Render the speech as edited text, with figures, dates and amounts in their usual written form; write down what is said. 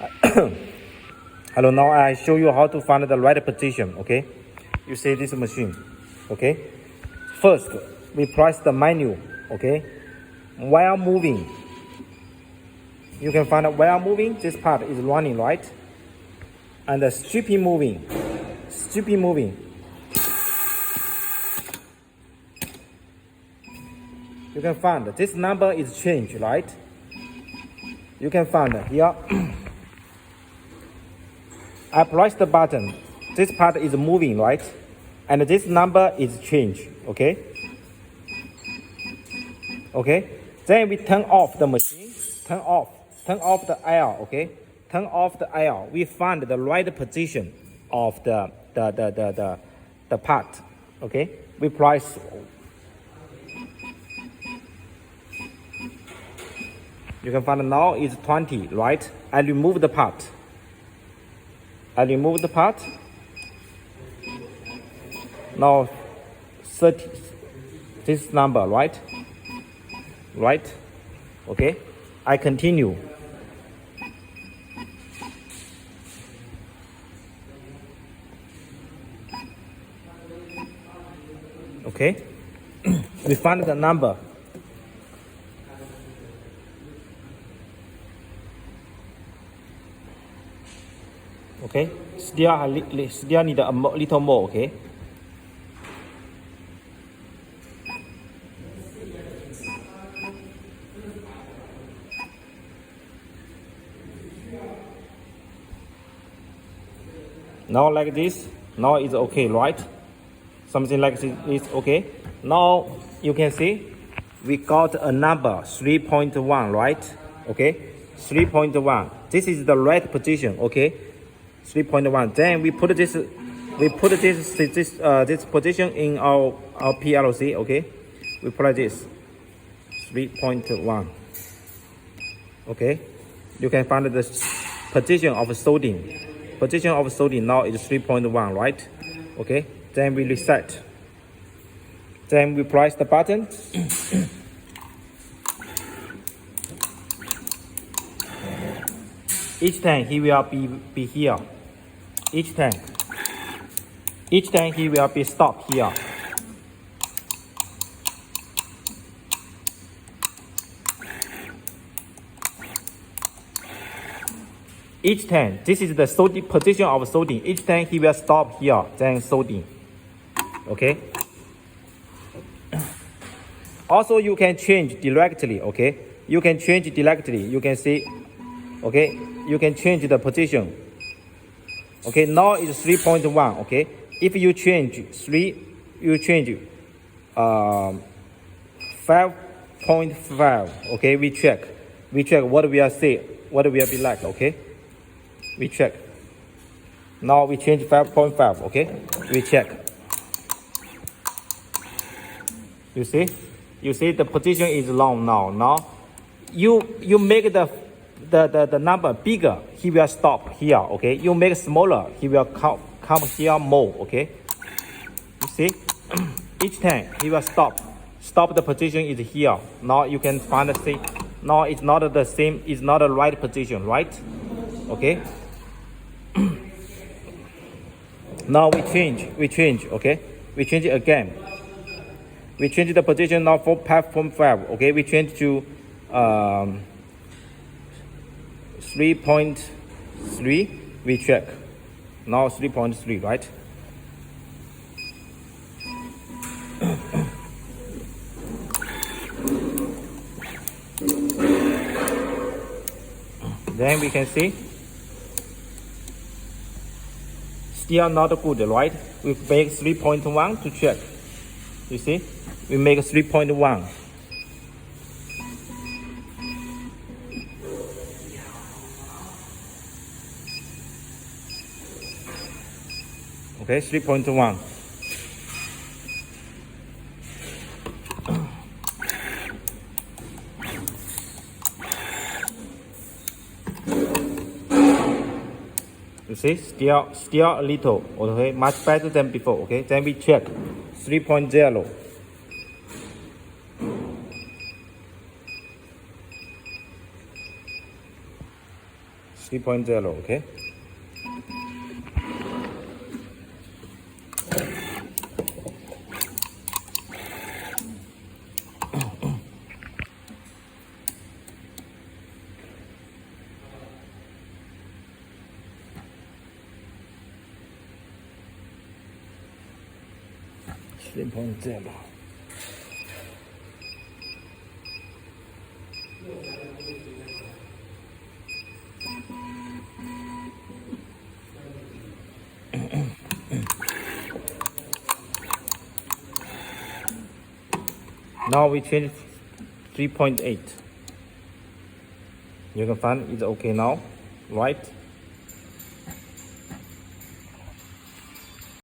Hello, now I show you how to find the right position, okay? You see this machine, okay? First, we press the menu, okay? While moving, you can find out while moving, this part is running, right? And the stripping moving, you can find this number is changed, right? You can find here. I press the button. This part is moving, right? And this number is changed, okay? Okay? Then we turn off the machine. Turn off the air, okay? Turn off the air. We find the right position of the part, okay? We press. You can find now is 20, right? I remove the part. Now 30, this number, right? Right? Okay. I continue. Okay. We find the number. Okay, still need a little more, okay? Now like this, now it's okay, right? Something like this is okay. Now you can see we got a number 3.1, right? Okay, 3.1. This is the right position, okay? 3.1. Then we put this position in our PLC, okay? We put this 3.1. Okay, you can find the position of soldering. Position of soldering now is 3.1, right? Okay, then we reset. Then we press the button. Each time he will be here. Each time he will be stopped here. Each time, this is the soldering position of soldering. Each time he will stop here, then soldering. Okay. Also, you can change directly. Okay, you can change directly. You can see. Okay, you can change the position. Okay, now it's 3.1. Okay, if you change 3, you change 5.5. Okay, we check what we are see, what will be like. Okay, we check. Now we change 5.5. Okay, we check. You see the position is long now. Now you make the number bigger, he will stop here. Okay, you make smaller, he will come here more. Okay, you see, each time he will stop the position is here. Now you can find the same. Now it's not the same, it's not the right position, right? Okay. Now we change. Okay, we change it again. We change the position now for 5.5. Okay, we change to 3.3. We check. Now 3.3, right? Then we can see. Still not good, right? We make 3.1 to check. You see? We make 3.1. Okay, 3.1. You see, still a little. Okay, much better than before. Okay, then we check 3.0. 3.0, okay? Now we change 3.8. You can find it's okay now, right?